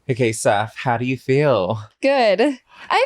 Okay, Saf, how do you feel? Good. I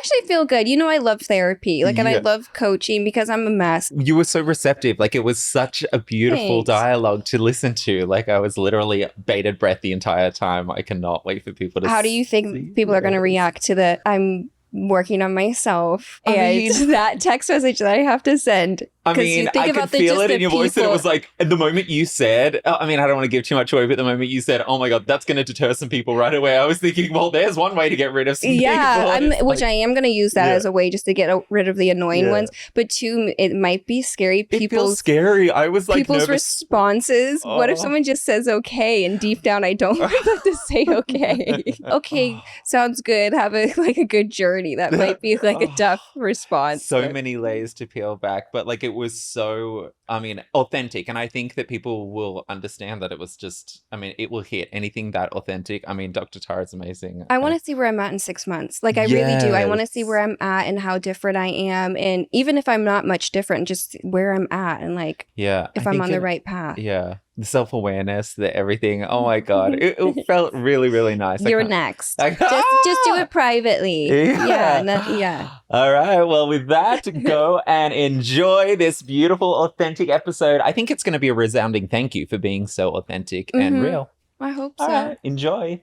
actually feel good. You know, I love therapy. And I love coaching because I'm a mess. You were so receptive. Like, it was such a beautiful Thanks. dialogue to listen to. Like, I was literally bated breath the entire time. I cannot wait for people to How do you think people are going to react to the I'm working on myself and that text message that I have to send? I mean, I could feel it in your voice that it was like, the moment you said, I mean, I don't want to give too much away, but the moment you said, oh my God, that's going to deter some people right away, I was thinking, well, there's one way to get rid of some people. Which I am going to use that as a way just to get rid of the annoying ones. But two, it might be scary. It feels scary. I was like people's nervous. Responses. What if someone just says okay and deep down I don't want to say okay? Okay, sounds good. Have a good journey. That might be like a tough response. So many layers to peel back, but like it was so, I mean, authentic. And I think that people will understand that it was just, I mean, it will hit anything that authentic. I mean, Dr. Tara's amazing. I want to see where I'm at in 6 months. Like, I really do. I want to see where I'm at and how different I am. And even if I'm not much different, just where I'm at and like, if I'm on the right path. Yeah. The self-awareness, the everything. Oh my God. It felt really, really nice. You're next. Just do it privately. Yeah. All right. Well, with that, go and enjoy this beautiful, authentic episode. I think it's going to be a resounding thank you for being so authentic and real. I hope so. All right. Enjoy.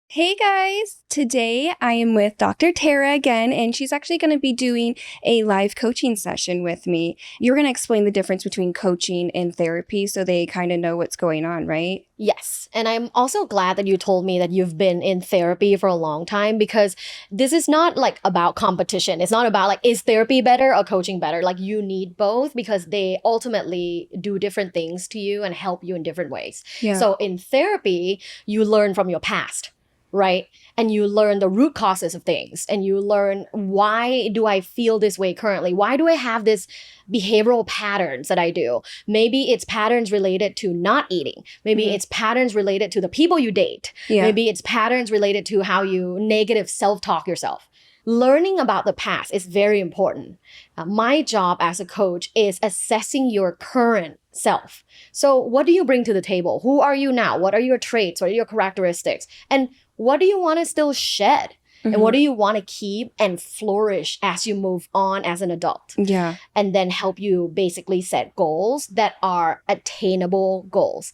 Hey guys, today I am with Dr. Tara again, and she's actually going to be doing a live coaching session with me. You're going to explain the difference between coaching and therapy so they kind of know what's going on, right? Yes. And I'm also glad that you told me that you've been in therapy for a long time, because this is not like about competition. It's not about like, is therapy better or coaching better? Like, you need both because they ultimately do different things to you and help you in different ways. Yeah. So in therapy, you learn from your past. Right? And you learn the root causes of things, and you learn, why do I feel this way currently? Why do I have this behavioral patterns that I do? Maybe it's patterns related to not eating. Maybe it's patterns related to the people you date. Maybe it's patterns related to how you negative self-talk yourself. Learning about the past is very important. My job as a coach is assessing your current self. So what do you bring to the table? Who are you now? What are your traits? What are your characteristics? And what do you want to still shed? And what do you want to keep and flourish as you move on as an adult? Yeah. And then help you basically set goals that are attainable goals.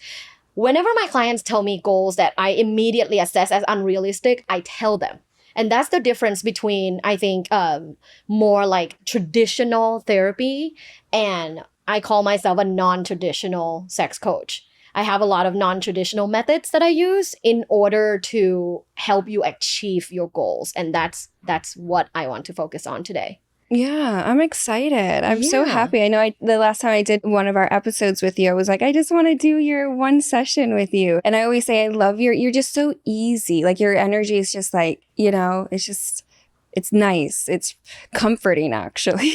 Whenever my clients tell me goals that I immediately assess as unrealistic, I tell them. And that's the difference between, I think, more like traditional therapy, and I call myself a non-traditional sex coach. I have a lot of non-traditional methods that I use in order to help you achieve your goals. And that's what I want to focus on today. Yeah, I'm excited. I'm so happy. I know the last time I did one of our episodes with you, I was like, I just want to do your one session with you. And I always say, I love you're just so easy. Like, your energy is just like, it's nice. It's comforting, actually.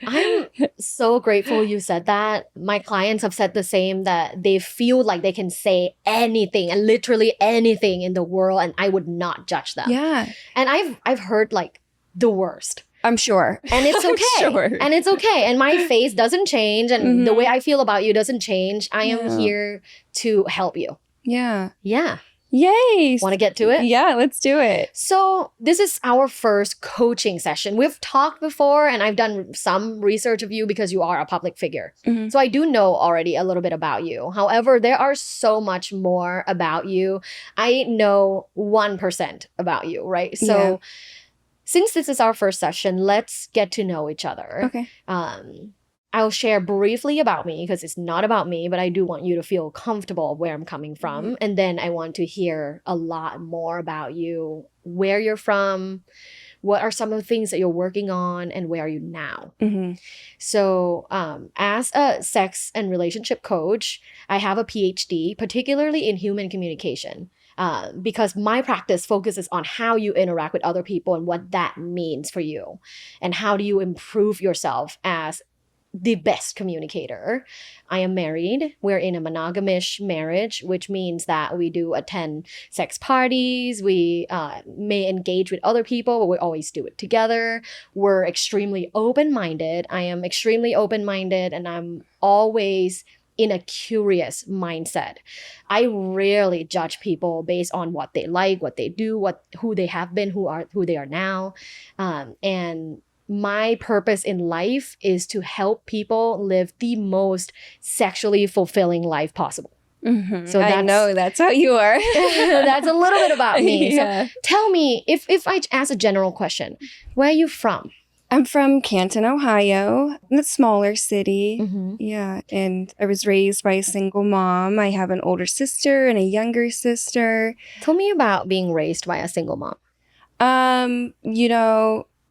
I'm so grateful you said that. My clients have said the same, that they feel like they can say anything and literally anything in the world, and I would not judge them. Yeah. And I've heard like the worst. I'm sure. And it's okay. And it's okay. And my face doesn't change, and the way I feel about you doesn't change. I am here to help you. Yeah. Yeah. Yay! Want to get to it? Yeah, let's do it. So this is our first coaching session. We've talked before, and I've done some research of you because you are a public figure. So I do know already a little bit about you. However, there are so much more about you. I know 1% about you, right? So since this is our first session, let's get to know each other. Okay. I'll share briefly about me because it's not about me, but I do want you to feel comfortable where I'm coming from. And then I want to hear a lot more about you, where you're from, what are some of the things that you're working on, and where are you now? So as a sex and relationship coach, I have a PhD, particularly in human communication. Because my practice focuses on how you interact with other people and what that means for you. And how do you improve yourself as the best communicator. I am married. We're in a monogamish marriage, which means that we do attend sex parties. We may engage with other people, but we always do it together. We're extremely open-minded. I am extremely open-minded, and I'm always in a curious mindset. I rarely judge people based on what they like, what they do, who they have been, who they are now. And my purpose in life is to help people live the most sexually fulfilling life possible. Mm-hmm. So I know that's how you are. that's a little bit about me. Yeah. So tell me, if I ask a general question, where are you from? I'm from Canton, Ohio, a smaller city. Mm-hmm. Yeah, and I was raised by a single mom. I have an older sister and a younger sister. Tell me about being raised by a single mom.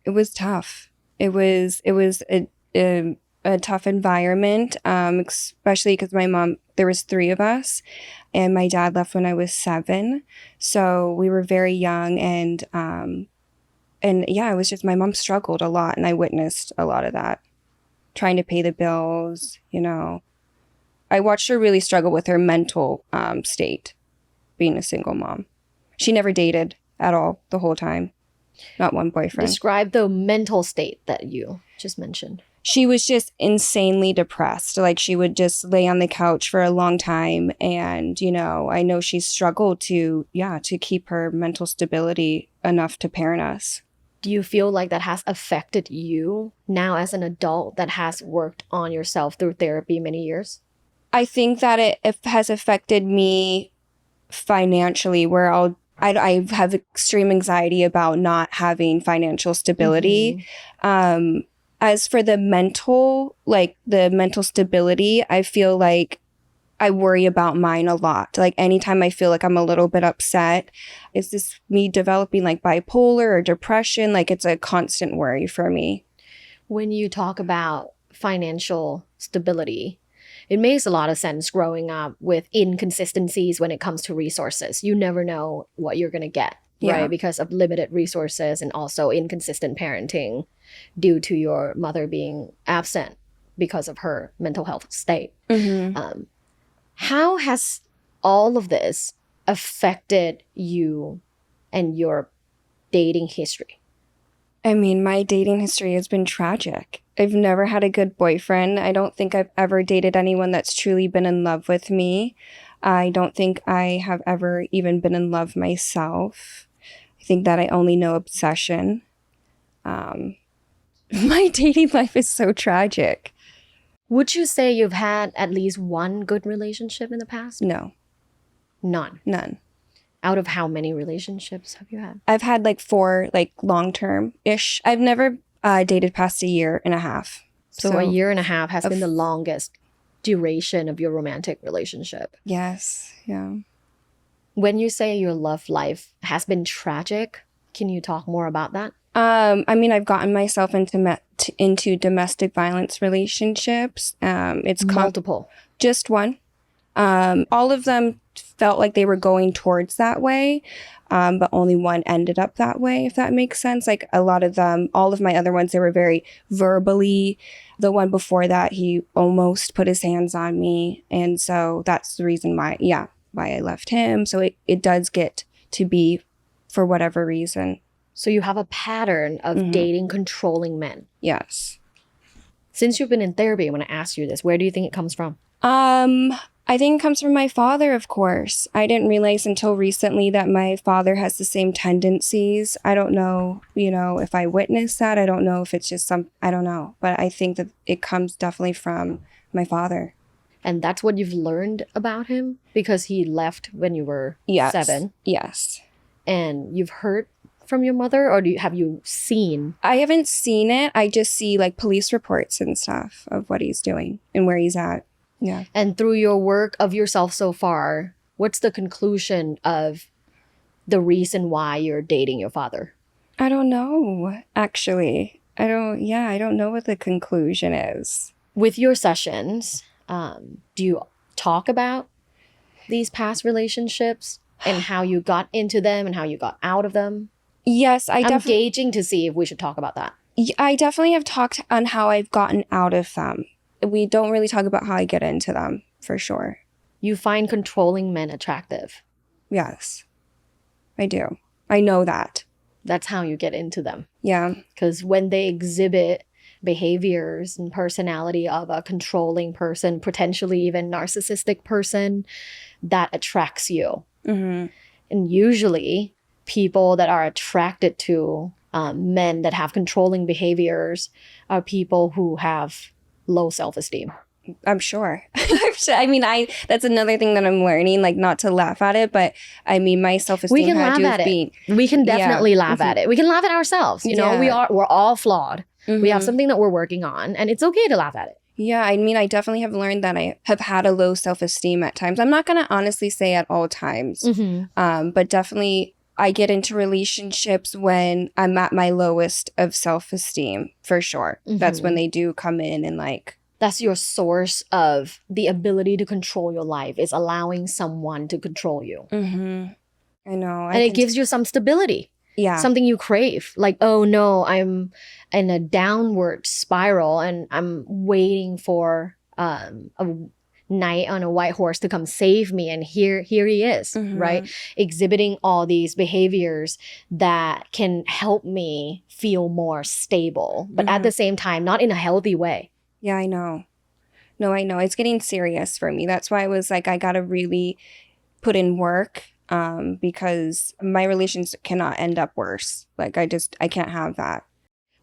It was tough. It was a tough environment, especially because my mom, there was 3 of us, and my dad left when I was 7. So we were very young, and yeah, it was just, my mom struggled a lot, and I witnessed a lot of that. Trying to pay the bills, I watched her really struggle with her mental state, being a single mom. She never dated at all the whole time. Not one boyfriend. Describe the mental state that you just mentioned. She was just insanely depressed. Like, she would just lay on the couch for a long time. And, I know she struggled to keep her mental stability enough to parent us. Do you feel like that has affected you now as an adult that has worked on yourself through therapy many years? I think that it has affected me financially, where I have extreme anxiety about not having financial stability. Mm-hmm. As for the mental stability, I feel like I worry about mine a lot. Like, anytime I feel like I'm a little bit upset, is this me developing like bipolar or depression? Like, it's a constant worry for me. When you talk about financial stability, it makes a lot of sense growing up with inconsistencies when it comes to resources. You never know what you're going to get, right? Because of limited resources and also inconsistent parenting due to your mother being absent because of her mental health state. Mm-hmm. How has all of this affected you and your dating history? I mean, my dating history has been tragic. I've never had a good boyfriend. I don't think I've ever dated anyone that's truly been in love with me. I don't think I have ever even been in love myself. I think that I only know obsession. My dating life is so tragic. Would you say you've had at least one good relationship in the past? No. None. Out of how many relationships have you had? I've had like 4, like long-term-ish. I've never dated past a year and a half. So a year and a half has been the longest duration of your romantic relationship. Yes, yeah. When you say your love life has been tragic, can you talk more about that? I mean, I've gotten myself into domestic violence relationships. It's multiple. Just one. All of them felt like they were going towards that way, but only one ended up that way, if that makes sense. Like, a lot of them, all of my other ones, they were very verbally. The one before that, he almost put his hands on me. And so that's the reason why I left him. So it does get to be for whatever reason. So you have a pattern of dating controlling men. Yes. Since you've been in therapy, I want to ask you this. Where do you think it comes from? I think it comes from my father, of course. I didn't realize until recently that my father has the same tendencies. I don't know, if I witnessed that. I don't know if it's just I don't know. But I think that it comes definitely from my father. And that's what you've learned about him? Because he left when you were 7? Yes. And you've heard from your mother, or have you seen? I haven't seen it. I just see like police reports and stuff of what he's doing and where he's at. Yeah. And through your work of yourself so far, what's the conclusion of the reason why you're dating your father? I don't know, actually. I don't know what the conclusion is. With your sessions, do you talk about these past relationships and how you got into them and how you got out of them? Yes, I'm gauging to see if we should talk about that. I definitely have talked on how I've gotten out of them. we don't really talk about how I get into them, for sure. You find controlling men attractive. Yes, I do. I know that. That's how you get into them. Yeah. Because when they exhibit behaviors and personality of a controlling person, potentially even narcissistic person, that attracts you. Mm-hmm. And usually people that are attracted to men that have controlling behaviors are people who have low self-esteem. I'm sure. I mean, that's another thing that I'm learning, like not to laugh at it, but I mean, my self-esteem We can had laugh to at have it. been. We can definitely laugh Mhm. at it. We can laugh at ourselves. You know, Yeah. we're all flawed. We have Mhm. something that we're working on, and it's okay to laugh at it. Yeah, I mean, I definitely have learned that I have had a low self-esteem at times. I'm not going to honestly say at all times, but definitely I get into relationships when I'm at my lowest of self-esteem, for sure. That's when they do come in and like... That's your source of the ability to control your life, is allowing someone to control you. Mm-hmm. I know. And it gives you some stability. Yeah. Something you crave. Like, oh no, I'm in a downward spiral and I'm waiting for a knight on a white horse to come save me. And here he is, Mhm. right? Exhibiting all these behaviors that can help me feel more stable, but at the same time, not in a healthy way. Yeah, I know. No, I know. It's getting serious for me. That's why I was like, I got to really put in work because my relations cannot end up worse. Like, I can't have that.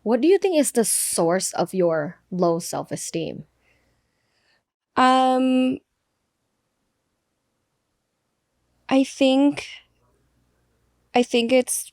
What do you think is the source of your low self-esteem? I think it's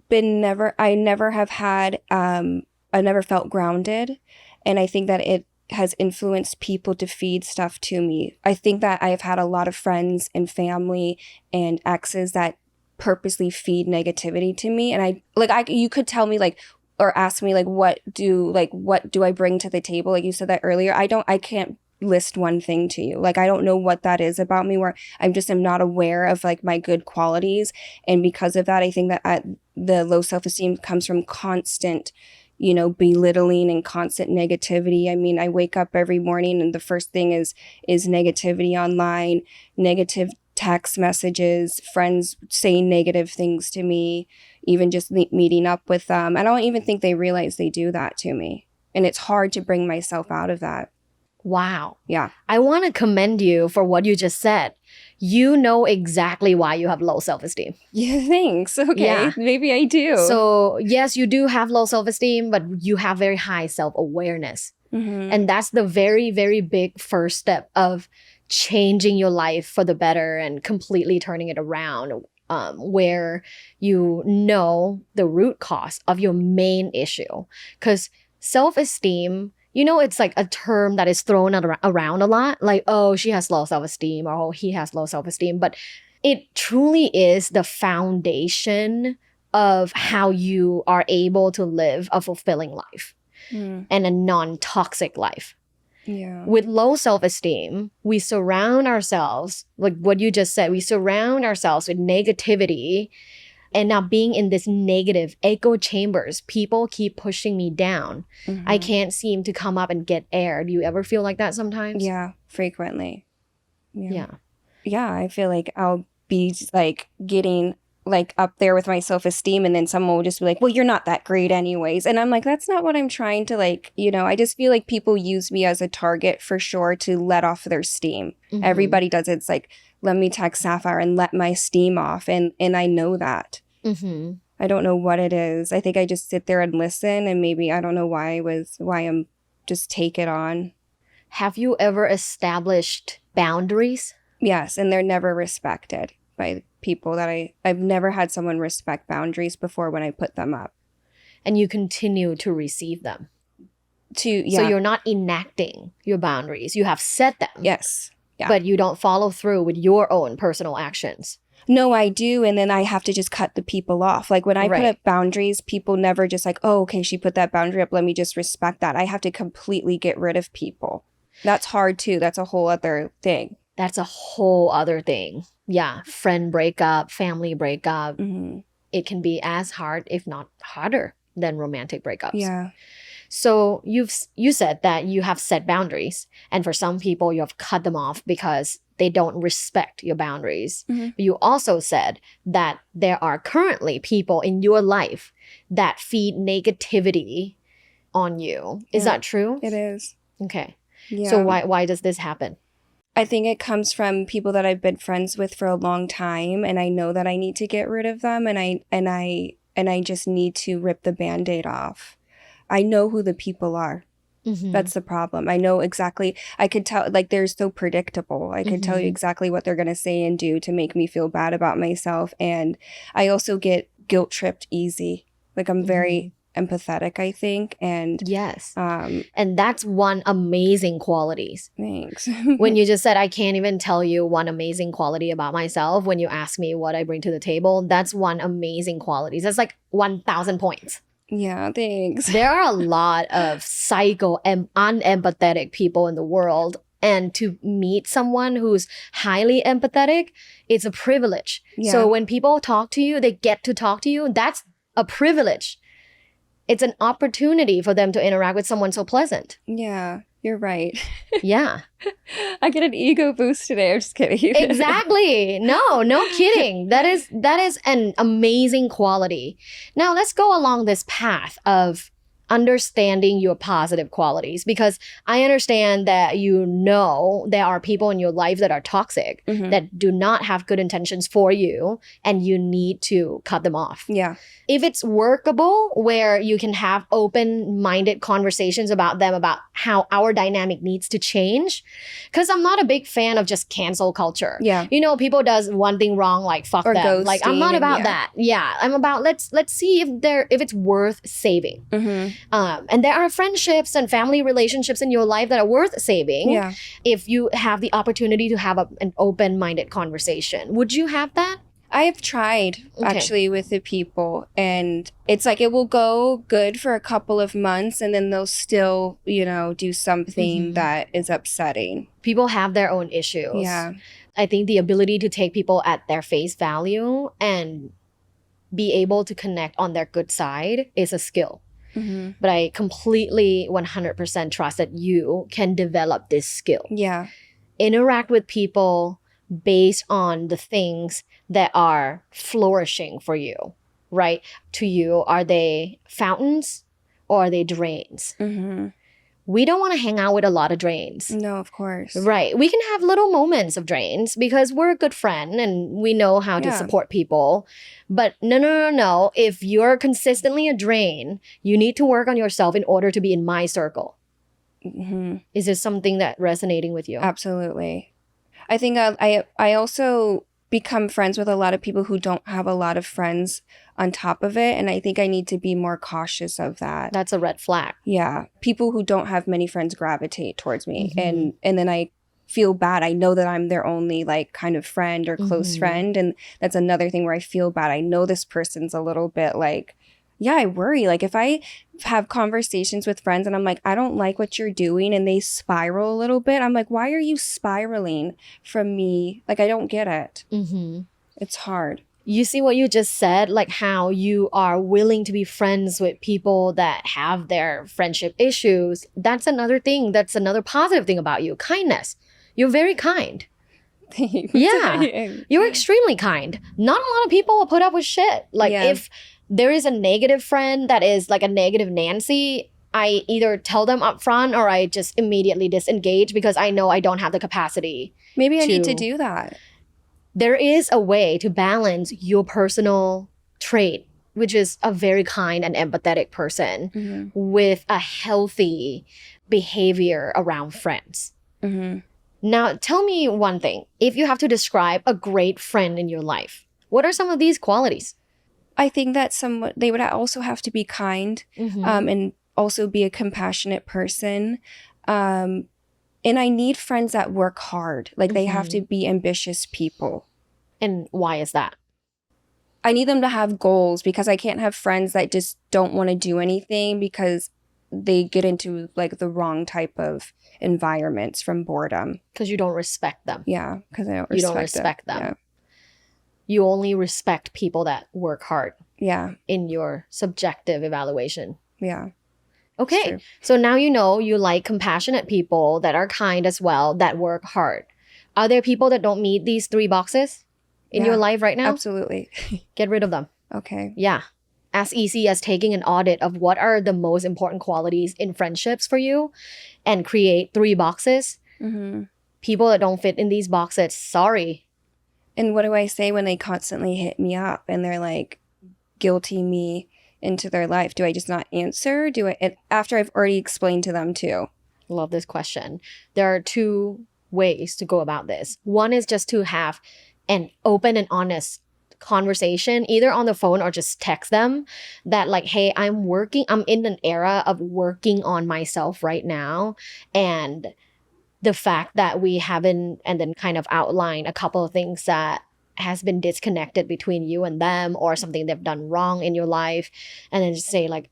been I never have had, I never felt grounded. And I think that it has influenced people to feed stuff to me. I think that I've had a lot of friends and family and exes that purposely feed negativity to me. And you could tell me like, or ask me like, what do I bring to the table? Like you said that earlier. I can't list one thing to you. Like, I don't know what that is about me, where I'm not aware of like my good qualities. And because of that, I think that the low self-esteem comes from constant, belittling and constant negativity. I mean, I wake up every morning and the first thing is negativity online, negative text messages, friends saying negative things to me, even just meeting up with them. I don't even think they realize they do that to me. And it's hard to bring myself out of that. Wow. Yeah. I want to commend you for what you just said. You know exactly why you have low self-esteem. Yeah, thanks. Okay. Yeah. Maybe I do. So, yes, you do have low self-esteem, but you have very high self-awareness. Mhm. And that's the very, very big first step of changing your life for the better and completely turning it around, where you know the root cause of your main issue. Because self-esteem, it's like a term that is thrown around a lot. Like, oh, she has low self-esteem, or oh, he has low self-esteem. But it truly is the foundation of how you are able to live a fulfilling life and a non-toxic life. Yeah. With low self-esteem, we surround ourselves, like what you just said, we surround ourselves with negativity. And now being in this negative echo chambers, people keep pushing me down. I can't seem to come up and get air. Do you ever feel like that sometimes? Yeah, frequently. Yeah. Yeah, I feel like I'll be like getting like up there with my self-esteem, and then someone will just be like, well, you're not that great anyways. And I'm like, that's not what I'm trying to like, I just feel like people use me as a target for sure to let off their steam. Everybody does it. It's like, let me text Sapphire and let my steam off. And I know that. I don't know what it is. I think I just sit there and listen, and maybe I don't know why I'm just take it on. Have you ever established boundaries? Yes, and they're never respected by people that I've never had someone respect boundaries before when I put them up. And you continue to receive them. So you're not enacting your boundaries. You have set them. Yes. Yeah. But you don't follow through with your own personal actions. No, I do. And then I have to just cut the people off. Like when I put up boundaries, people never just like, oh, okay, she put that boundary up. Let me just respect that. I have to completely get rid of people. That's hard too. That's a whole other thing. That's a whole other thing. Yeah. Friend breakup, family breakup. It can be as hard, if not harder, than romantic breakups. Yeah. So you said that you have set boundaries, and for some people you have cut them off because they don't respect your boundaries. Mhm. But you also said that there are currently people in your life that feed negativity on you. Is Yeah, that true? It is. Okay. Yeah. So why does this happen? I think it comes from people that I've been friends with for a long time, and I know that I need to get rid of them, and I just need to rip the Band-Aid off. I know who the people are. Mhm. That's the problem. I know exactly. I could tell, like, they're so predictable. I could tell you Mhm. exactly what they're going to say and do to make me feel bad about myself. And I also get guilt tripped easy. Like, I'm very empathetic, I think. And Yes. And that's one amazing qualities. thanks. When you just said, I can't even tell you one amazing quality about myself, when you ask me what I bring to the table, that's one amazing qualities. That's like 1,000 points. Yeah, thanks. There are a lot of psycho and unempathetic people in the world. And to meet someone who's highly empathetic, it's a privilege. Yeah. So when people talk to you, they get to talk to you. That's a privilege. It's an opportunity for them to interact with someone so pleasant. Yeah, you're right. Yeah. I get an ego boost today. I'm just kidding. Exactly. No kidding. That is an amazing quality. Now let's go along this path of understanding your positive qualities, because I understand that there are people in your life that are toxic, Mhm. that do not have good intentions for you, and you need to cut them off. Yeah. If it's workable, where you can have open-minded conversations about them, about how our dynamic needs to change, because I'm not a big fan of just cancel culture. Yeah. You know, people does one thing wrong, like fuck Or them. Like, I'm ghosting not and about yeah. that. Yeah, I'm about let's see if it's worth saving. Mm-hmm. And there are friendships and family relationships in your life that are worth saving. Yeah. If you have the opportunity to have an open-minded conversation, would you have that? I have tried Okay. actually with the people, and it's like it will go good for a couple of months, and then they'll still, do something Mhm. that is upsetting. People have their own issues. Yeah. I think the ability to take people at their face value and be able to connect on their good side is a skill. Mm-hmm. But I completely 100% trust that you can develop this skill. Yeah. Interact with people based on the things that are flourishing for you, right? To you, are they fountains or are they drains? Mm-hmm. We don't want to hang out with a lot of drains. No, of course. Right. We can have little moments of drains because we're a good friend and we know how to Yeah. support people. But no. If you're consistently a drain, you need to work on yourself in order to be in my circle. Mm-hmm. Is this something that resonating with you? Absolutely. I think I also become friends with a lot of people who don't have a lot of friends on top of it, and I think I need to be more cautious of that. That's a red flag. Yeah, people who don't have many friends gravitate towards me, Mhm. and then I feel bad. I know that I'm their only like kind of friend or close Mhm. friend, and that's another thing where I feel bad. I know this person's a little bit like, yeah, I worry. Like if I have conversations with friends and I'm like, I don't like what you're doing, and they spiral a little bit, I'm like, why are you spiraling from me? Like I don't get it. Mm-hmm. It's hard. You see what you just said, like how you are willing to be friends with people that have their friendship issues. That's another thing. That's another positive thing about you. Kindness. You're very kind. Yeah. You're extremely kind. Not a lot of people will put up with shit. Like Yeah. if there is a negative friend that is like a negative Nancy, I either tell them up front or I just immediately disengage because I know I don't have the capacity. Maybe I need to to- do that. There is a way to balance your personal trait, which is a very kind and empathetic person, Mm-hmm. with a healthy behavior around friends. Mm-hmm. Now, tell me one thing. If you have to describe a great friend in your life, what are some of these qualities? I think that they would also have to be kind, and also be a compassionate person. And I need friends that work hard. Like they have to be ambitious people. And why is that? I need them to have goals, because I can't have friends that just don't want to do anything because they get into like the wrong type of environments from boredom. Because you don't respect them. Yeah, because I don't You respect don't respect them. Yeah. You only respect people that work hard Yeah. in your subjective evaluation. Yeah. Okay. True. So now you know you like compassionate people that are kind as well, that work hard. Are there people that don't meet these 3 boxes in Yeah, your life right now? Absolutely. Get rid of them. Okay. Yeah. As easy as taking an audit of what are the most important qualities in friendships for you and create 3 boxes. Mm-hmm. People that don't fit in these boxes, sorry. And what do I say when they constantly hit me up and they're like guilting me into their life? Do I just not answer? Do I, after I've already explained to them too? Love this question. There are 2 ways to go about this. One is just to have an open and honest conversation, either on the phone or just text them that like, hey, I'm in an era of working on myself right now. And the fact that we haven't, and then kind of outline a couple of things that has been disconnected between you and them or something they've done wrong in your life. And then just say like,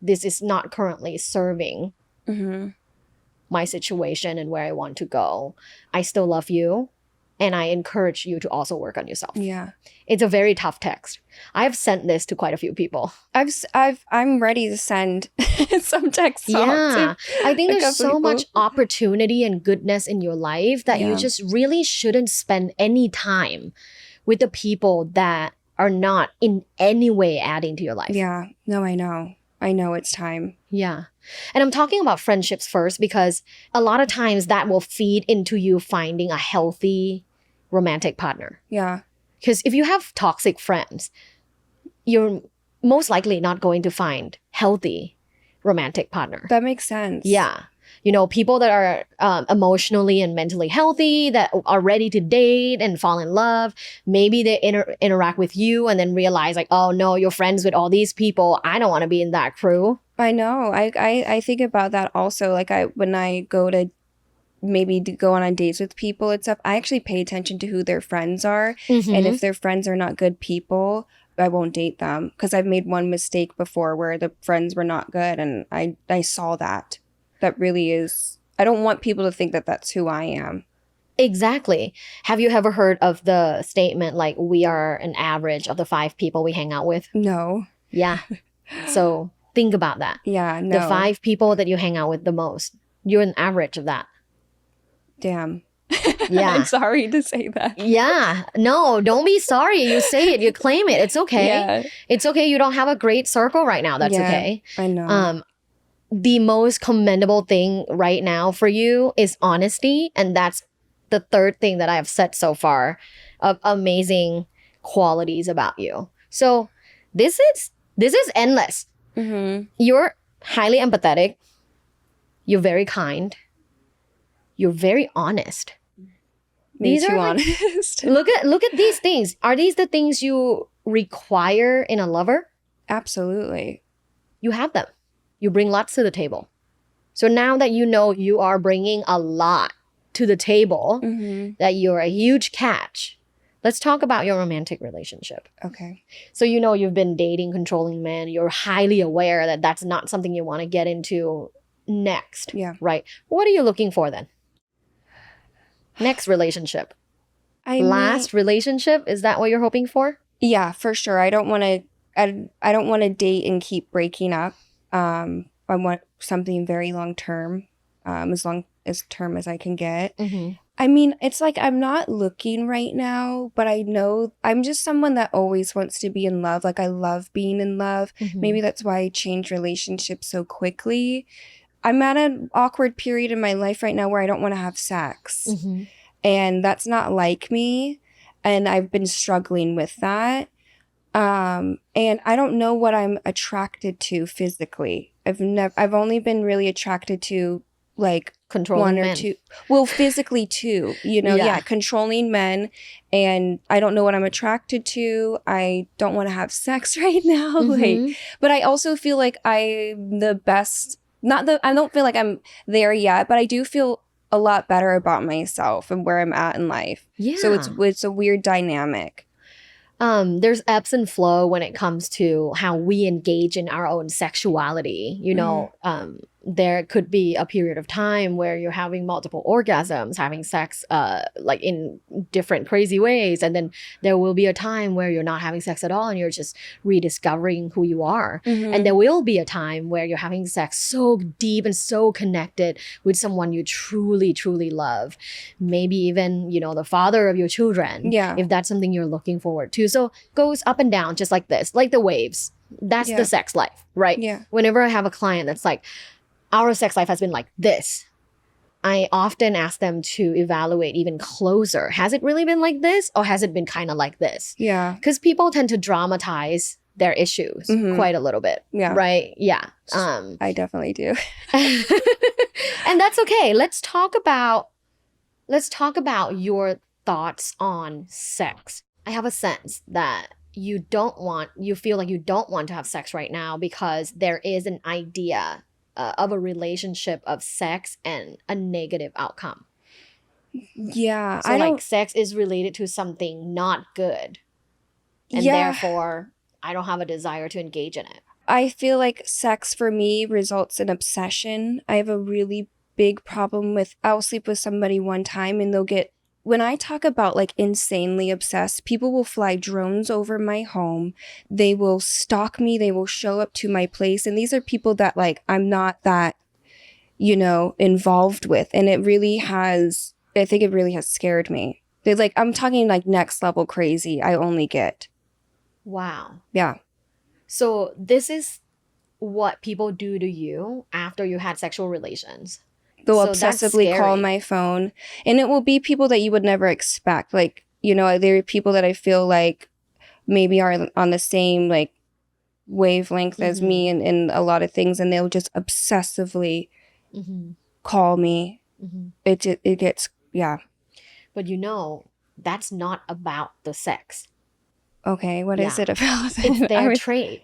this is not currently serving Mm-hmm. my situation and where I want to go. I still love you. And I encourage you to also work on yourself. Yeah. It's a very tough text. I've sent this to quite a few people. I'm ready to send some texts. Yeah. I think a there's couple so much people. opportunity and goodness in your life that you Yeah. just really shouldn't spend any time with the people that are not in any way adding to your life. Yeah. No, I know. I know it's time. Yeah. And I'm talking about friendships first because a lot of times that will feed into you finding a healthy romantic partner. Yeah. Because if you have toxic friends, you're most likely not going to find healthy romantic partner. That makes sense. Yeah. You know, people that are emotionally and mentally healthy, that are ready to date and fall in love. Maybe they interact with you and then realize like, oh no, you're friends with all these people. I don't want to be in that crew. I know. I think about that also. Like when I go to maybe to go on dates with people and stuff, I actually pay attention to who their friends are. And if their friends are not good people, I won't date them. Because I've made one mistake before where the friends were not good. And I saw that. That really is, I don't want people to think that that's who I am. Exactly. Have you ever heard of the statement like we are an average of the 5 people we hang out with? No. Yeah. So think about that. Yeah, no. The 5 people that you hang out with the most, you're an average of that. Damn. Yeah. I'm sorry to say that. Yeah. No, don't be sorry. You say it, you claim it. It's okay. Yeah. It's okay. You don't have a great circle right now. That's Yeah, okay. I know. The most commendable thing right now for you is honesty. And that's the 3rd thing that I have said so far of amazing qualities about you. So this is endless. Mm-hmm. You're highly empathetic. You're very kind. You're very honest. Maybe too like- honest. Look at these things. Are these the things you require in a lover? Absolutely. You have them. You bring lots to the table. So now that you know you are bringing a lot to the table, Mm-hmm. that you're a huge catch, let's talk about your romantic relationship. Okay. So you know you've been dating controlling men. You're highly aware that that's not something you want to get into next. Yeah. Right. What are you looking for then? Next relationship. Last relationship? Is that what you're hoping for? Yeah, for sure. I don't want to. I don't want to date and keep breaking up. I want something very long term, as long as term as I can get. Mm-hmm. I mean, it's like I'm not looking right now, but I know I'm just someone that always wants to be in love. Like I love being in love. Mm-hmm. Maybe that's why I change relationships so quickly. I'm at an awkward period in my life right now where I don't want to have sex. Mm-hmm. And that's not like me. And I've been struggling with that. And I don't know what I'm attracted to physically. I've only been really attracted to like Controlling one or men. two. Well, physically too, you know, Yeah. controlling men. And I don't know what I'm attracted to. I don't want to have sex right now. Mhm. Like, but I also feel like I'm the best. I don't feel like I'm there yet, but I do feel a lot better about myself and where I'm at in life. Yeah. So it's a weird dynamic. There's ebbs and flow when it comes to how we engage in our own sexuality. You know, there could be a period of time where you're having multiple orgasms, having sex like in different crazy ways. And then there will be a time where you're not having sex at all and you're just rediscovering who you are. And there will be a time where you're having sex so deep and so connected with someone you truly, truly love. Maybe even, you know, the father of your children, if that's something you're looking forward to. So it goes up and down just like this, like the waves. That's the sex life, right? Yeah. Whenever I have a client that's like, our sex life has been like this, I often ask them to evaluate even closer. Has it really been like this, or has it been kind of like this? Yeah. Because people tend to dramatize their issues quite a little bit. Yeah. Right? Yeah. I definitely do. And that's okay. Let's talk about your thoughts on sex. I have a sense that you feel like you don't want to have sex right now because there is an idea of a relationship of sex and a negative outcome. Yeah. So like sex is related to something not good. And therefore, I don't have a desire to engage in it. I feel like sex for me results in obsession. I have a really big problem with, I'll sleep with somebody one time and they'll get, when I talk about like insanely obsessed, people will fly drones over my home. They will stalk me. They will show up to my place. And these are people that like, I'm not that, you know, involved with. And it really has, I think it really has scared me. They're like, I'm talking like next level crazy. I only get. Wow. Yeah. So this is what people do to you after you had sexual relations. They'll So that's obsessively call scary. my phone. And it will be people that you would never expect. Like, you know, there are people that I feel like maybe are on the same like wavelength as me in a lot of things. And they'll just obsessively call me. It gets, yeah. But you know, that's not about the sex. Okay, what is it about? It's their trait.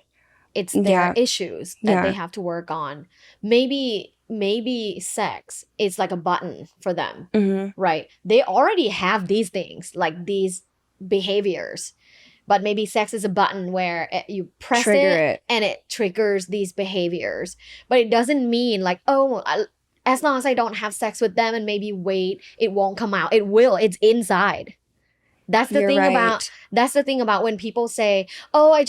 It's their issues that they have to work on. Maybe sex is like a button for them, right? They already have these things, like these behaviors. But maybe sex is a button where you press it and it triggers these behaviors. But it doesn't mean like, as long as I don't have sex with them and maybe wait, it won't come out. It will. It's inside. That's the thing about when people say, "Oh, I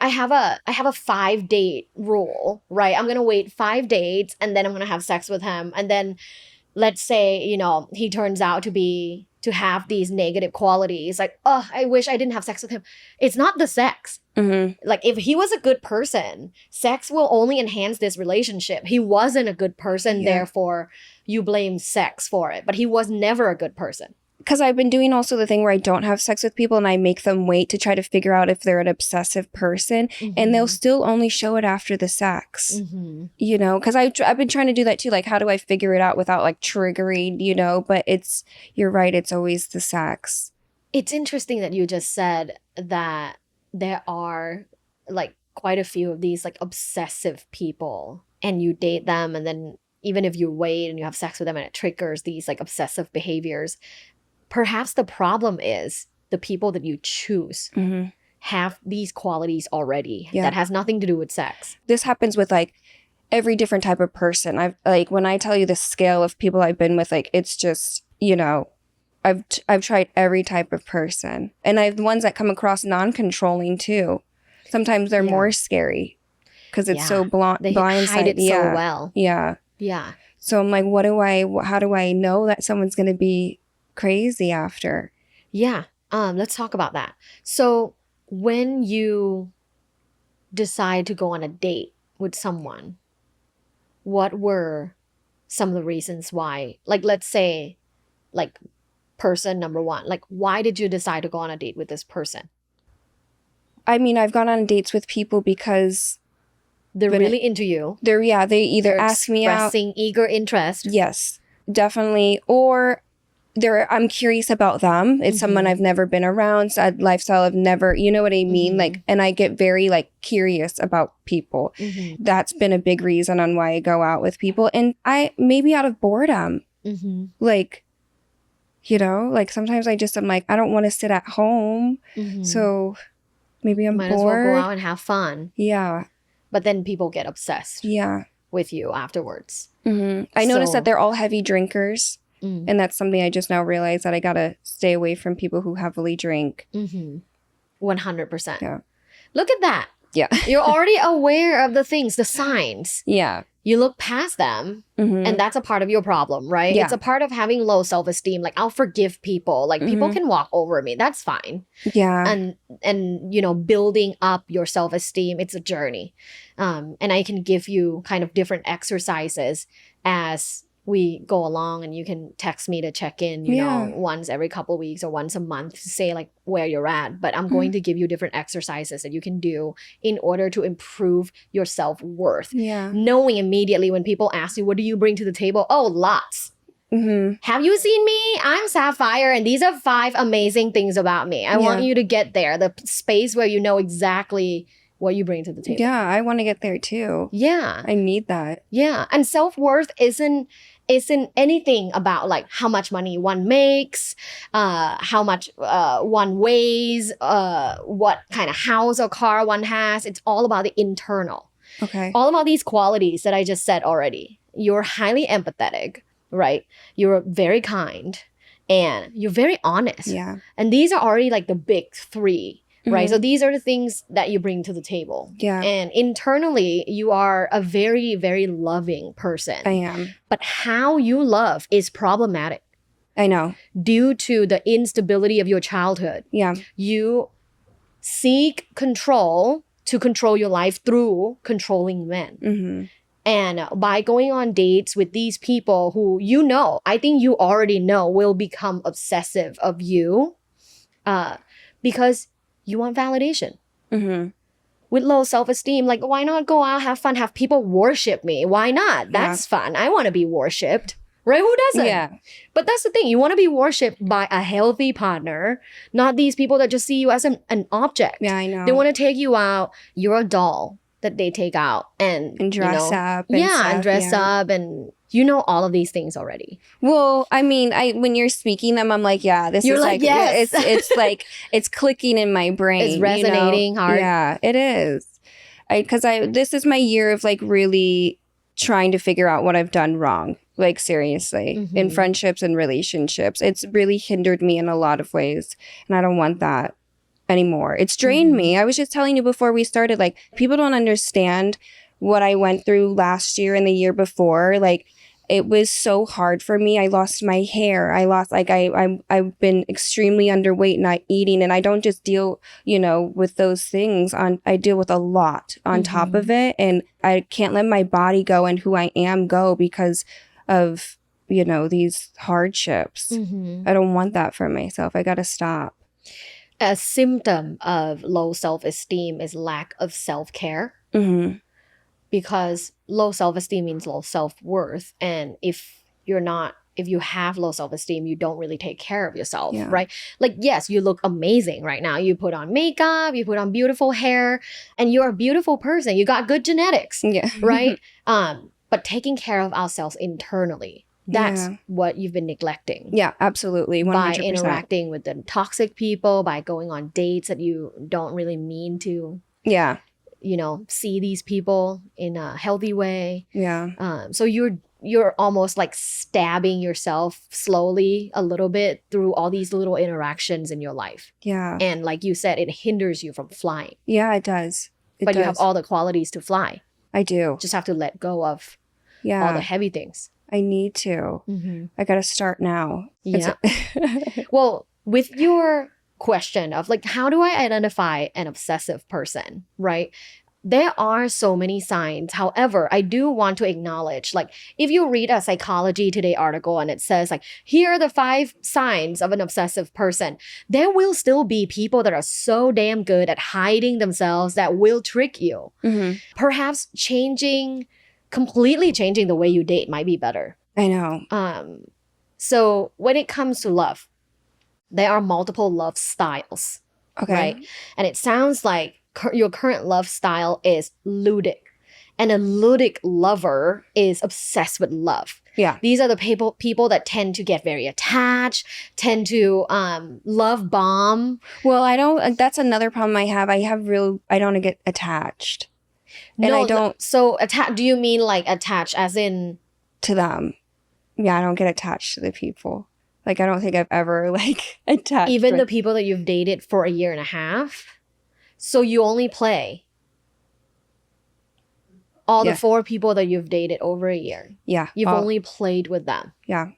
have a 5-date rule, right? I'm going to wait 5 dates and then I'm going to have sex with him." And then let's say, you know, he turns out to have these negative qualities. Like, "Oh, I wish I didn't have sex with him." It's not the sex. Like if he was a good person, sex will only enhance this relationship. He wasn't a good person, therefore you blame sex for it. But he was never a good person. Because I've been doing also the thing where I don't have sex with people and I make them wait to try to figure out if they're an obsessive person. And they'll still only show it after the sex, you know, because I've been trying to do that too. Like, how do I figure it out without like triggering, you know, but you're right. It's always the sex. It's interesting that you just said that there are like quite a few of these like obsessive people and you date them. And then even if you wait and you have sex with them and it triggers these like obsessive behaviors, perhaps the problem is the people that you choose have these qualities already that has nothing to do with sex. This happens with like every different type of person. I've like, when I tell you the scale of people I've been with, like, it's just, you know, I've tried every type of person. And I have ones that come across non-controlling too. Sometimes they're more scary because it's so blindsided. They hide it so well. Yeah. Yeah. So I'm like, how do I know that someone's going to be crazy after? Yeah. Let's talk about that. So when you decide to go on a date with someone, what were some of the reasons why? Like, let's say, like, person number one, like, why did you decide to go on a date with this person? I mean, I've gone on dates with people because they're really into you. They either ask me out, expressing eager interest. Yes, definitely. Or I'm curious about them. It's someone I've never been around, so a lifestyle I've never, you know what I mean? Like, and I get very like curious about people. That's been a big reason on why I go out with people. And I maybe out of boredom, like, you know, like sometimes I'm like, I don't want to sit at home. So maybe I'm Might bored. as well go out and have fun. Yeah. But then people get obsessed. Yeah. with you afterwards. I noticed So- that they're all heavy drinkers. Mm. And that's something I just now realized, that I gotta stay away from people who heavily drink. 100%. Yeah. Look at that. Yeah. You're already aware of the things, the signs. Yeah. You look past them, and that's a part of your problem, right? Yeah. It's a part of having low self-esteem. Like, I'll forgive people. Like, people can walk over me. That's fine. Yeah. And you know, building up your self-esteem, it's a journey. And I can give you kind of different exercises as we go along, and you can text me to check in, you know, once every couple of weeks or once a month to say like where you're at. But I'm going to give you different exercises that you can do in order to improve your self-worth. Yeah. Knowing immediately when people ask you, what do you bring to the table? Oh, lots. Have you seen me? I'm Sapphire, and these are 5 amazing things about me. I want you to get there, the space where you know exactly what you bring to the table. Yeah, I want to get there too. Yeah. I need that. Yeah. And self-worth isn't anything about like how much money one makes, how much one weighs, what kind of house or car one has. It's all about the internal. Okay. All about these qualities that I just said already. You're highly empathetic, right? You're very kind, and you're very honest. Yeah. And these are already like the big 3, right? So these are the things that you bring to the table. Yeah. And internally, you are a very, very loving person. I am. But how you love is problematic I know. due to the instability of your childhood. Yeah. You seek control to control your life through controlling men. And by going on dates with these people who you know, I think you already know, will become obsessive of you because you want validation. With low self-esteem, like, why not go out, have fun, have people worship me? Why not? That's fun. I want to be worshipped. Right? Who doesn't? Yeah. But that's the thing. You want to be worshipped by a healthy partner, not these people that just see you as an object. Yeah, I know. They want to take you out. You're a doll that they take out and dress you know, up. And yeah, stuff, and dress up, and you know all of these things already. Well, I mean, when you're speaking them, I'm like, yeah, this You're is like, like, yes. it's like, it's clicking in my brain. It's resonating hard. Yeah, it is. Because this is my year of like really trying to figure out what I've done wrong. Like, seriously, in friendships and relationships. It's really hindered me in a lot of ways. And I don't want that anymore. It's drained me. I was just telling you before we started, like, people don't understand what I went through last year and the year before. Like, it was so hard for me. I lost my hair. I lost, like, I've been extremely underweight, not eating. And I don't just deal, you know, with those things. I deal with a lot on top of it. And I can't let my body go and who I am go because of, you know, these hardships. I don't want that for myself. I got to stop. A symptom of low self-esteem is lack of self-care. Because low self-esteem means low self-worth. And if you have low self-esteem, you don't really take care of yourself, right? Like, yes, you look amazing right now. You put on makeup, you put on beautiful hair, and you're a beautiful person. You got good genetics, right? But taking care of ourselves internally, that's what you've been neglecting. Yeah, absolutely. 100%. By interacting with the toxic people, by going on dates that you don't really mean to. Yeah. You know, see these people in a healthy way. Yeah. So you're almost like stabbing yourself slowly a little bit through all these little interactions in your life. Yeah. And like you said, it hinders you from flying. Yeah, it does. But you have all the qualities to fly. I do. Just have to let go of all the heavy things. I need to. I got to start now. Yeah. Well, with your question of like, how do I identify an obsessive person, right? There are so many signs. However, I do want to acknowledge, like, if you read a Psychology Today article and it says, like, here are the 5 signs of an obsessive person, there will still be people that are so damn good at hiding themselves that will trick you. Perhaps completely changing the way you date might be better. I know. So when it comes to love, there are multiple love styles, right? And it sounds like your current love style is ludic. And a ludic lover is obsessed with love. Yeah. These are the people that tend to get very attached, tend to love bomb. Well, that's another problem I have. I don't get attached. And I don't So do you mean like attach as in to them. Yeah, I don't get attached to the people. Like, I don't think I've ever like attached. even the people that you've dated for a year and a half? So you only play all Yeah. the 4 people that you've dated over a year. Yeah. You've only played with them. Yeah.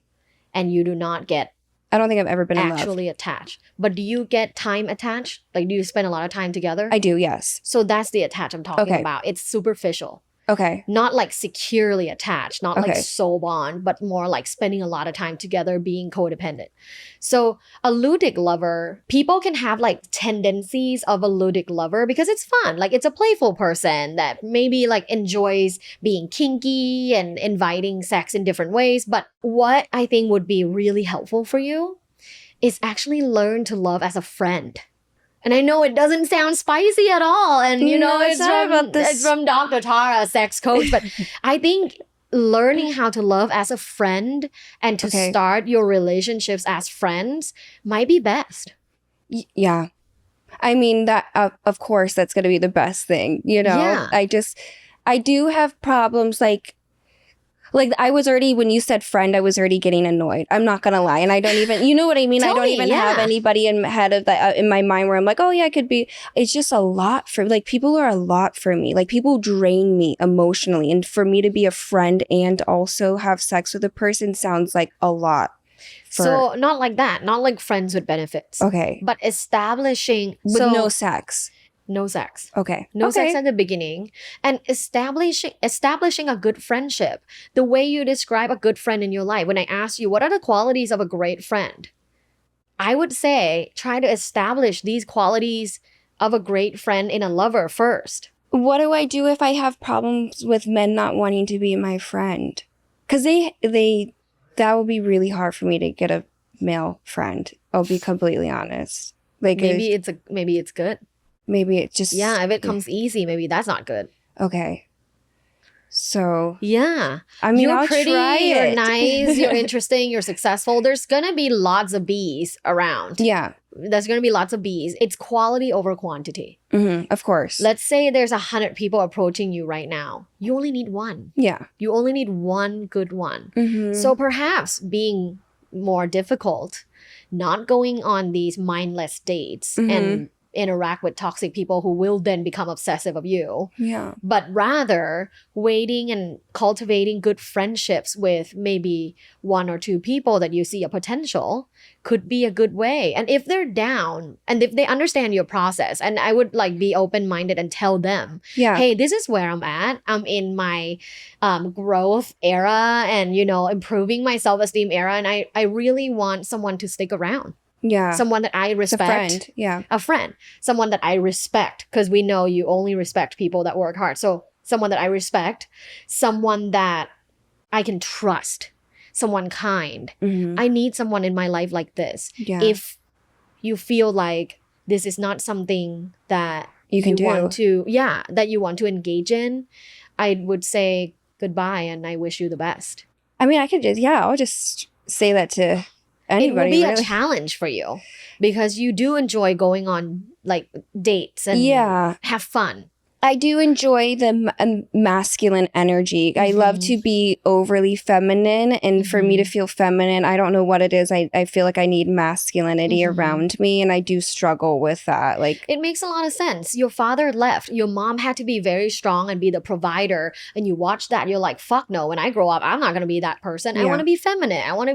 And you do not get I don't think I've ever been in love. actually attached. But do you get time attached? Like, do you spend a lot of time together? I do, yes. So that's the attach I'm talking Okay. about. It's superficial. Okay. Not like securely attached, not like Okay. soul bond, but more like spending a lot of time together, being codependent. So a ludic lover, people can have like tendencies of a ludic lover because it's fun. Like, it's a playful person that maybe like enjoys being kinky and inviting sex in different ways. But what I think would be really helpful for you is actually learn to love as a friend. And I know it doesn't sound spicy at all. And, you know, No, it's not about this. it's from Dr. Tara, sex coach. But I think learning how to love as a friend and to Okay. start your relationships as friends might be best. Yeah. I mean, that, of course, that's going to be the best thing, you know? Yeah. I do have problems like I was already, when you said friend, I was already getting annoyed. I'm not going to lie. And I don't even, you know what I mean? I don't Totally, even yeah. have anybody in my head of that in my mind where I'm like, oh yeah, I could be. It's just a lot for, like, people are a lot for me. Like, people drain me emotionally. And for me to be a friend and also have sex with a person sounds like a lot. So not like that. Not like friends with benefits. Okay. But establishing... With so, no sex. No sex. Okay. No Okay. sex at the beginning. And establishing a good friendship. The way you describe a good friend in your life. When I ask you, what are the qualities of a great friend? I would say, try to establish these qualities of a great friend in a lover first. What do I do if I have problems with men not wanting to be my friend? Because that would be really hard for me to get a male friend. I'll be completely honest. Like, Maybe it's good. maybe it just, Yeah, if it comes easy, maybe that's not good. okay. So Yeah. I mean, You're I'll pretty, try you're it. nice, you're interesting, you're successful. There's gonna be lots of bees around. Yeah. There's gonna be lots of bees. It's quality over quantity. Of course. Let's say there's 100 people approaching you right now. You only need one. Yeah. You only need one good one. Mhm. So perhaps being more difficult, not going on these mindless dates and interact with toxic people who will then become obsessive of you, yeah. but rather waiting and cultivating good friendships with maybe 1 or 2 people that you see a potential could be a good way. And if they're down and if they understand your process, and I would like be open-minded and tell them, Yeah. hey, this is where I'm at. I'm in my growth era and, you know, improving my self-esteem era. And I really want someone to stick around. Yeah. Someone that I It's a respect. friend. Yeah. A friend. Someone that I respect. Because we know you only respect people that work hard. So someone that I respect. Someone that I can trust. Someone kind. Mhm. I need someone in my life like this. Yeah. If you feel like this is not something that You can do. want to, that you want to engage in, I would say goodbye and I wish you the best. I mean, I'll just say that to anybody. It will be really. a challenge for you because you do enjoy going on like dates and Yeah. have fun. I do enjoy the masculine energy. I love to be overly feminine. And for me to feel feminine, I don't know what it is. I feel like I need masculinity around me. And I do struggle with that. Like, It makes a lot of sense. Your father left. Your mom had to be very strong and be the provider. And you watch that. You're like, fuck no. When I grow up, I'm not going to be that person. I Yeah. want to be feminine. I want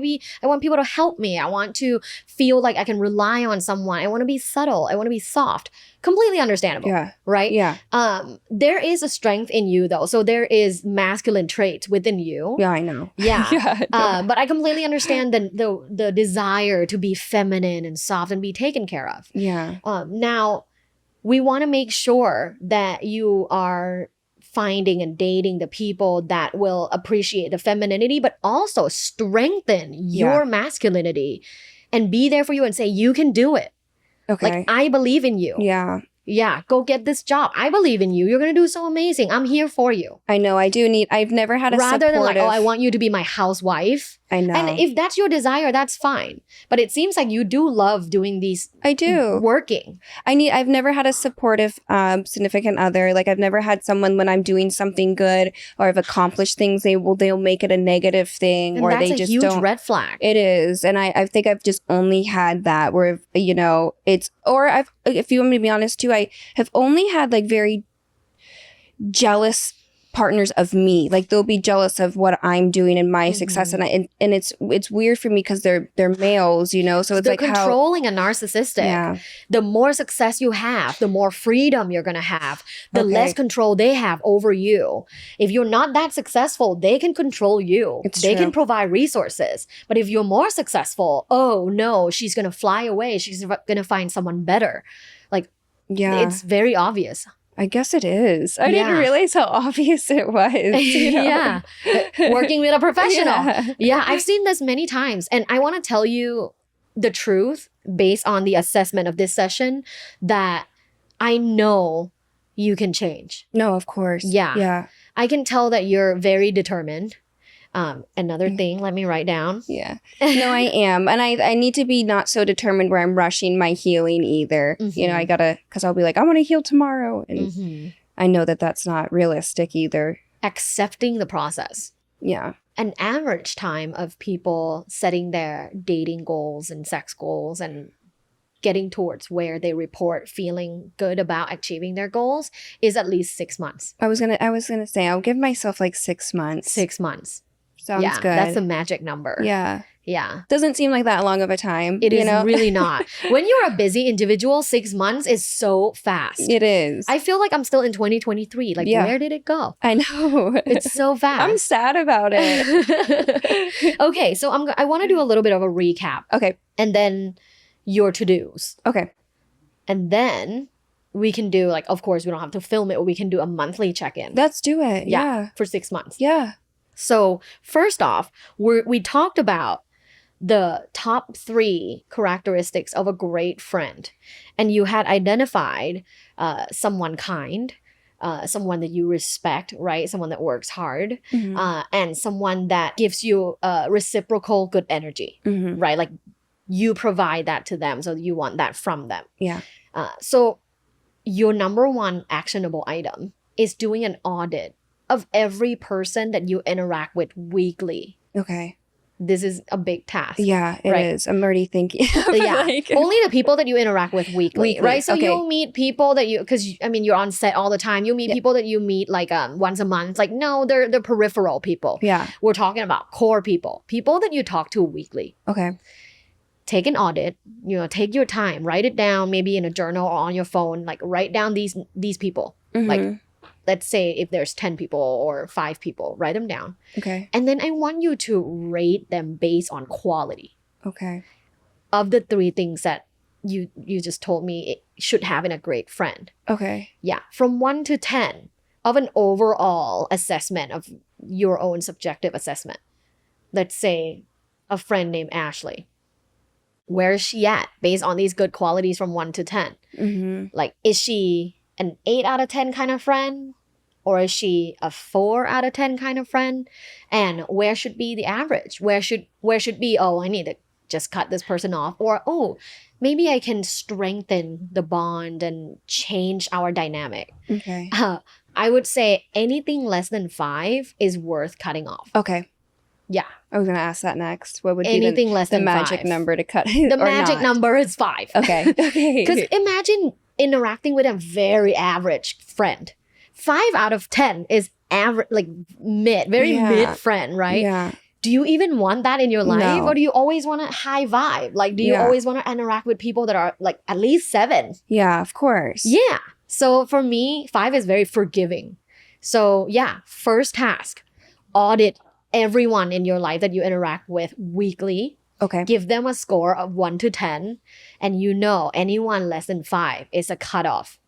people to help me. I want to feel like I can rely on someone. I want to be subtle. I want to be soft. Completely understandable. yeah. Right? Yeah. There is a strength in you though. So there is masculine traits within you. Yeah, I know. Yeah. Yeah. But I completely understand the desire to be feminine and soft and be taken care of. Yeah. Now, we want to make sure that you are finding and dating the people that will appreciate the femininity, but also strengthen your masculinity and be there for you and say, you can do it. Okay. Like, I believe in you. Yeah. Yeah, go get this job. I believe in you. You're going to do so amazing. I'm here for you. I know. I've never had a Rather than like, supportive- oh, I want you to be my housewife. I know. And if that's your desire, that's fine. But it seems like you do love doing these. I do. Working. I've never had a supportive significant other. Like I've never had someone when I'm doing something good or I've accomplished things, they'll make it a negative thing, And or that's they a just huge don't. red flag. It is. And I think I've just only had that where, you know, if you want me to be honest too, I have only had like very jealous partners of me. Like they'll be jealous of what I'm doing and my success, and it's weird for me because they're males, you know. So it's they're like controlling and narcissistic. Yeah. The more success you have, the more freedom you're gonna have, the Okay. less control they have over you. If you're not that successful, they can control you. It's They true. can provide resources. But if you're more successful, oh no, she's gonna fly away. She's gonna find someone better. Like Yeah. it's very obvious. I guess it is. I didn't Yeah. realize how obvious it was. You know? Yeah. Working with a professional. Yeah. Yeah, I've seen this many times. And I want to tell you the truth based on the assessment of this session that I know you can change. No, of course. Yeah. Yeah. I can tell that you're very determined. Another thing, let me write down. Yeah. No, I am. And I need to be not so determined where I'm rushing my healing either. You know, I gotta, because I'll be like, I want to heal tomorrow. And I know that that's not realistic either. Accepting the process. Yeah. An average time of people setting their dating goals and sex goals and getting towards where they report feeling good about achieving their goals is at least 6 months. I was gonna say I'll give myself like 6 months. 6 months. Sounds Yeah, good. that's the magic number. Yeah. Yeah. Doesn't seem like that long of a time. It you is know? really not. When you're a busy individual, 6 months is so fast. It is. I feel like I'm still in 2023. Like, Yeah. where did it go? I know. It's so fast. I'm sad about it. Okay, so I want to do a little bit of a recap Okay. and then your to-dos. Okay. And then we can do, like, of course, we don't have to film it. We can do a monthly check-in. Let's do it. Yeah. For 6 months. Yeah. So first off, we talked about the top 3 characteristics of a great friend. And you had identified someone kind, someone that you respect, right? Someone that works hard, Mhm. and someone that gives you reciprocal good energy, Mhm. right? Like you provide that to them, so you want that from them. Yeah. So your number 1 actionable item is doing an audit of every person that you interact with weekly. Okay. This is a big task. Yeah, it is. Right. I'm already thinking. Yeah. Like, Only the people that you interact with weekly, Weekly, right? So okay. you'll meet people that you, because I mean, you're on set all the time. You meet Yeah. people that you meet like once a month. Like, no, they're peripheral people. yeah. We're talking about core people that you talk to weekly. Okay. Take an audit, take your time, write it down, maybe in a journal or on your phone, like write down these people. Like, Mhm. let's say if there's 10 people or 5 people, write them down. Okay. And then I want you to rate them based on quality Okay. of the 3 things that you just told me it should have in a great friend. Okay. Yeah, from 1 to 10 of an overall assessment of your own subjective assessment. Let's say a friend named Ashley. Where is she at based on these good qualities from 1 to 10? Mm-hmm. Like, is she an 8 out of 10 kind of friend? Or is she a 4 out of 10 kind of friend? And where should be the average? Where should be, oh, I need to just cut this person off? Or, oh, maybe I can strengthen the bond and change our dynamic. Okay. I would say anything less than 5 is worth cutting off. Okay. Yeah. I was gonna ask that next. What would Anything be less the than magic 5. number to cut? The or magic not? number is 5. Okay. Okay. Because imagine interacting with a very average friend. 5 out of 10 is average, like very Yeah. mid friend, right? Yeah. Do you even want that in your life? No. Or do you always want a high vibe? Like, do you Yeah. always want to interact with people that are like at least 7? Yeah. Of course. Yeah. So for me, 5 is very forgiving. So yeah, first task, audit everyone in your life that you interact with weekly. Okay. Give them a score of 1 to 10. And anyone less than 5 is a cutoff.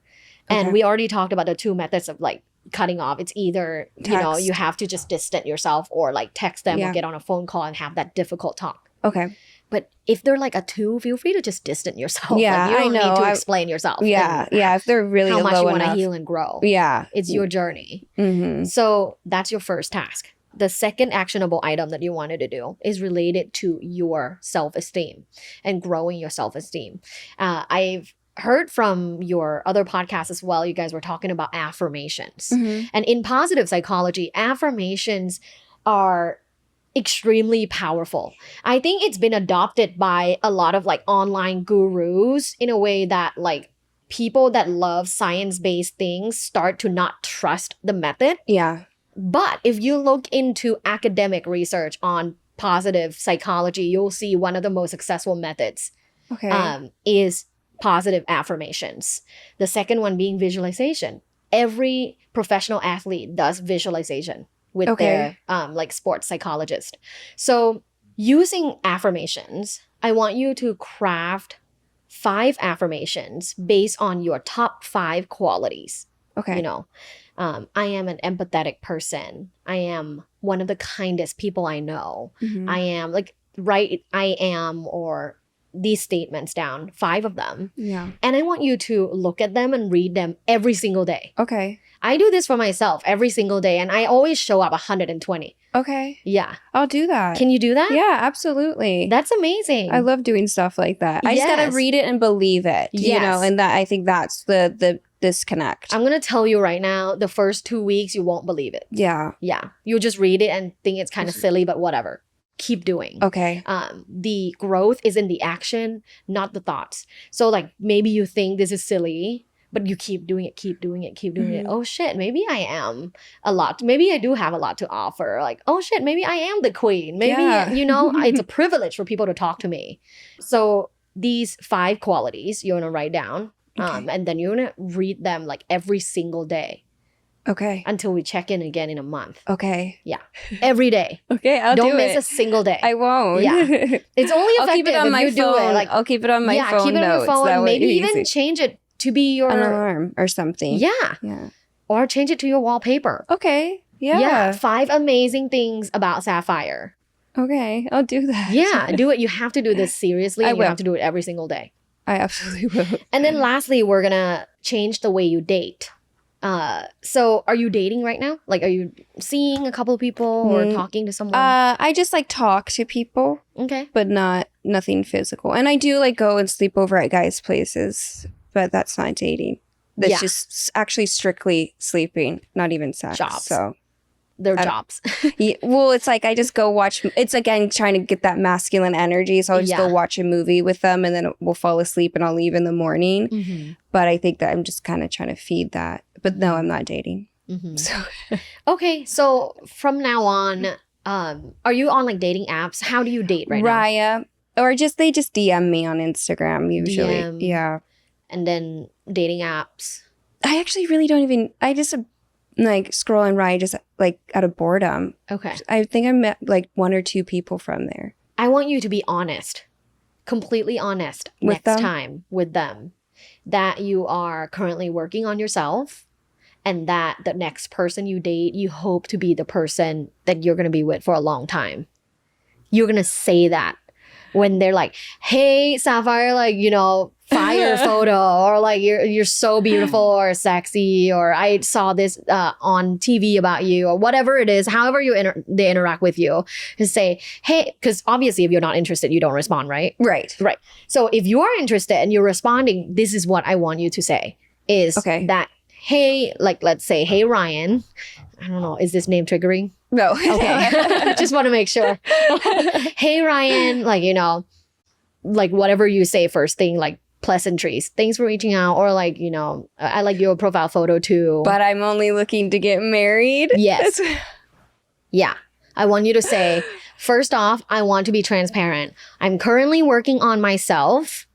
And Okay. we already talked about the 2 methods of like cutting off. It's either, Text. you have to just distance yourself or like text them Yeah. or get on a phone call and have that difficult talk. Okay. But if they're like a 2, feel free to just distance yourself. Yeah, Like, you don't I know. need to explain yourself. Yeah. and Yeah. If they're really how much low you want to enough. heal and grow. Yeah. It's your journey. Mm-hmm. So that's your first task. the second actionable item that you wanted to do is related to your self-esteem and growing your self-esteem. I've heard from your other podcasts as well, you guys were talking about affirmations. And in positive psychology, affirmations are extremely powerful. I think it's been adopted by a lot of like online gurus in a way that like people that love science-based things start to not trust the method. Yeah. But if you look into academic research on positive psychology, you'll see one of the most successful methods is positive affirmations. The second one being visualization. Every professional athlete does visualization with their like sports psychologist. So using affirmations, I want you to craft 5 affirmations based on your top 5 qualities. Okay. You know, I am an empathetic person. I am one of the kindest people I know. I am like, I am, or these statements down, 5 of them. Yeah. And I want you to look at them and read them every single day. Okay. I do this for myself every single day, and I always show up 120. Okay. Yeah. I'll do that. Can you do that? Yeah, absolutely. That's amazing. I love doing stuff like that. I just gotta read it and believe it. You know, and that I think that's the disconnect. I'm gonna tell you right now, the first 2 weeks you won't believe it. Yeah. Yeah. You'll just read it and think it's kind of silly, but whatever. Keep doing. Okay. The growth is in the action, not the thoughts. So like maybe you think this is silly, but you keep doing it, keep doing it, keep doing it. Oh shit, maybe I am a lot. Maybe I do have a lot to offer. Like, oh shit, maybe I am the queen. Maybe, you know, it's a privilege for people to talk to me. So these 5 qualities you're gonna write down, and then you're gonna read them like every single day. Okay. Until we check in again in a month. Okay. Yeah. Every day. Okay, I'll do it. Don't miss a single day. I won't. Yeah. It's only effective I'll keep it on if my you phone. do it. Like, I'll keep it on my phone. Yeah, keep it on your phone. Maybe even change it to be your an alarm or something. Yeah. Yeah. Or change it to your wallpaper. Okay. Yeah. Yeah. 5 amazing things about Sapphire. Okay. I'll do that. Yeah. Do it. You have to do this seriously. I And will. you have to do it every single day. I absolutely will. And then lastly, we're gonna change the way you date. So are you dating right now? Like, are you seeing a couple of people or talking to someone? I just like talk to people, Okay. but nothing physical. And I do like go and sleep over at guys' places, but that's not dating. That's just actually strictly sleeping, not even sex. Jobs. So Their jobs. yeah, well, it's like I just go watch. It's again trying to get that masculine energy, so I'll just go watch a movie with them, and then we'll fall asleep, and I'll leave in the morning. But I think that I'm just kind of trying to feed that. But no, I'm not dating. So Okay, so from now on, are you on like dating apps? How do you date right now? Raya, or they just DM me on Instagram usually. DM. Yeah, And then dating apps. I actually really don't even. I just like scroll on Raya just like out of boredom. Okay. I think I met like 1 or 2 people from there. I want you to be honest, completely honest With next them? time with them, that you are currently working on yourself, and that the next person you date, you hope to be the person that you're going to be with for a long time. You're going to say that when they're like, hey, Sapphire, like, you know, fire photo, or like you're so beautiful or sexy, or I saw this on TV about you, or whatever it is, however they interact with you, to say, hey, because obviously if you're not interested, you don't respond, right? Right. Right. So if you are interested and you're responding, this is what I want you to say is that, hey, like let's say, hey, Ryan, I don't know, is this name triggering? No. Okay. Just want to make sure. Hey, Ryan, like, you know, like whatever you say first thing, like pleasantries, thanks for reaching out, or like, you know, I like your profile photo too. But I'm only looking to get married. Yes. Yeah. I want you to say, first off, I want to be transparent. I'm currently working on myself,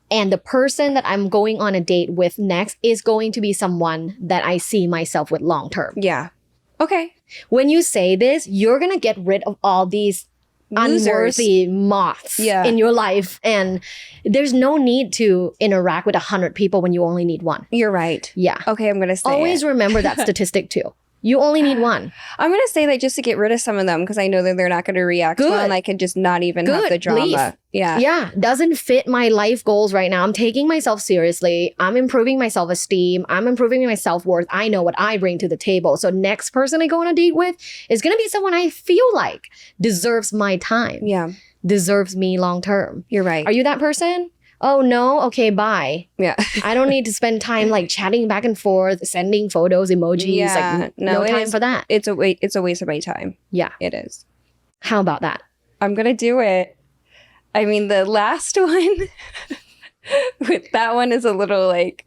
and the person that I'm going on a date with next is going to be someone that I see myself with long term. Yeah. Okay. When you say this, you're going to get rid of all these Losers. unworthy moths in your life. And there's no need to interact with 100 people when you only need 1. You're right. Yeah. Okay, I'm going to say Always it. remember that statistic too. You only need one. I'm going to say that just to get rid of some of them because I know that they're not going to react well and I can just not even have the drama. Leave. Yeah. Yeah. Doesn't fit my life goals right now. I'm taking myself seriously. I'm improving my self-esteem. I'm improving my self-worth. I know what I bring to the table. So next person I go on a date with is going to be someone I feel like deserves my time. Yeah. Deserves me long term. You're right. Are you that person? Oh no, okay, bye. Yeah. I don't need to spend time like chatting back and forth, sending photos, emojis. Yeah. Like no time for that. It's a waste of my time. Yeah. It is. How about that? I'm going to do it. I mean, the last one, with that one is a little like...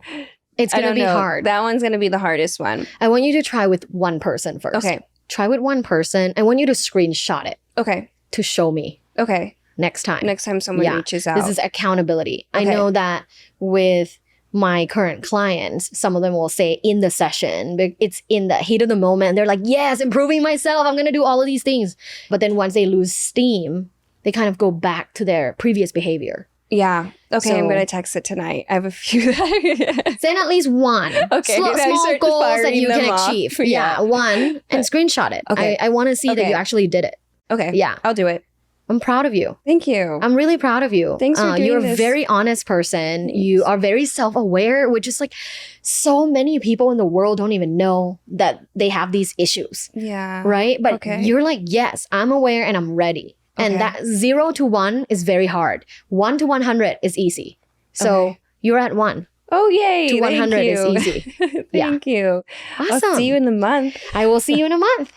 It's going to be hard. That one's going to be the hardest one. I want you to try with one person first. Okay. Try with one person. I want you to screenshot it Okay. to show me Okay. next time. Next time someone reaches out. This is accountability. Okay. I know that with my current clients, some of them will say in the session, but it's in the heat of the moment. They're like, yes, improving myself. I'm going to do all of these things. But then once they lose steam, they kind of go back to their previous behavior. Yeah. Okay, So- I'm going to text it tonight. I have a few that... Send at least one. Okay, Small then I start goals that firing you them can off. achieve. Yeah. Yeah, one. And screenshot it. Okay. I want to see that Okay. you actually did it. Okay. Yeah. I'll do it. I'm proud of you. Thank you. I'm really proud of you. Thanks for doing You're a this. very honest person. You are very self-aware, which is like so many people in the world don't even know that they have these issues, Yeah. right? But Okay. you're like, yes, I'm aware and I'm ready. And Okay. that 0 to 1 is very hard. 1 to 100 is easy. So Okay. you're at 1 Oh, yay. to Thank 100 is you. easy. Thank you. Awesome. I'll see you in the month. I will see you in a month.